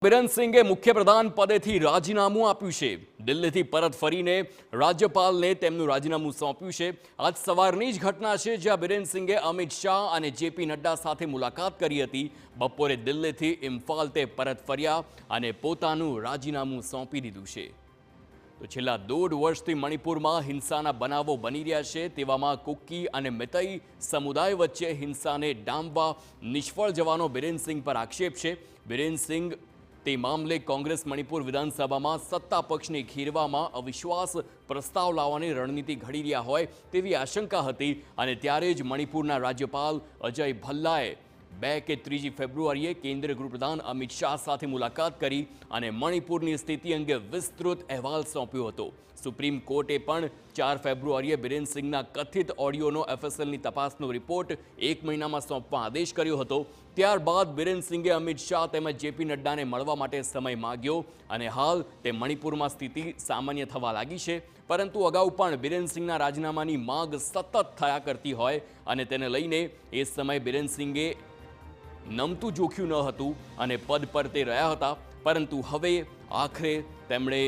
બિરેન સિંઘે મુખ્યપ્રધાન પદેથી રાજીનામું આપ્યું છે। દિલ્હીથી પરત ફરીને રાજ્યપાલને તેમનું રાજીનામું સોંપ્યું છે। આજ સવારની જ ઘટના છે જ્યાં બિરેન સિંઘે અમિત શાહ અને જેપી નડ્ડા સાથે મુલાકાત કરી હતી। બપોરે દિલ્હીથી ઇમ્ફાલ તે પરત ફર્યા અને પોતાનું રાજીનામું સોંપી દીધું છે। તો છેલ્લા 1.5 વર્ષથી મણિપુરમાં હિંસાના બનાવો બની રહ્યા છે। તેવામાં કુકી અને મિતઈ સમુદાય વચ્ચે હિંસાને ડામવા નિષ્ફળ જવાનો બિરેન સિંઘ પર આક્ષેપ છે। બિરેન સિંઘ તે મામલે કોંગ્રેસ મણિપુર વિધાનસભામાં સત્તા પક્ષને ઘેરવામાં અવિશ્વાસ પ્રસ્તાવ લાવવાની રણનીતિ ઘડી રહ્યા હોય તેવી આશંકા હતી અને ત્યારે જ મણિપુરના રાજ્યપાલ અજય ભલ્લાએ 2 કે 3 ફેબ્રુઆરીએ કેન્દ્રીય ગૃહપ્રધાન અમિત શાહ સાથે મુલાકાત કરી અને મણિપુરની સ્થિતિ અંગે વિસ્તૃત અહેવાલ સોંપ્યો હતો। સુપ્રીમ કોર્ટે પણ 4 ફેબ્રુઆરીએ બિરેન સિંઘના કથિત ઓડિયોનો એફએસએલની તપાસનો રિપોર્ટ 1 મહિનામાં સોંપવા આદેશ કર્યો હતો। ત્યારબાદ બિરેન સિંઘે અમિત શાહ તેમજ જેપી નડ્ડાને મળવા માટે સમય માંગ્યો અને હાલ તે મણિપુરમાં સ્થિતિ સામાન્ય થવા લાગી છે। પરંતુ અગાઉ પણ બિરેન સિંઘના રાજીનામાની માંગ સતત થયા કરતી હોય અને તેને લઈને એ સમયે બિરેન સિંઘે નમતું જોખ્યું ન હતું અને પદ પર તે રહ્યા હતા, પરંતુ હવે આખરે તેમણે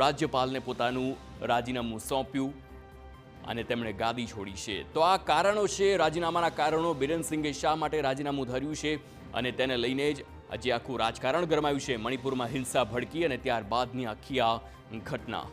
રાજ્યપાલને પોતાનું રાજીનામું સોંપ્યું અને તેમણે ગાદી છોડી છે। તો આ કારણો છે, રાજીનામાના કારણો, બિરેન સિંઘે શા માટે રાજીનામું ધર્યું છે અને તેને લઈને જ આજે આખું રાજકારણ ગરમાયું છે। મણિપુરમાં હિંસા ભડકી અને ત્યારબાદની આખી આ ઘટના।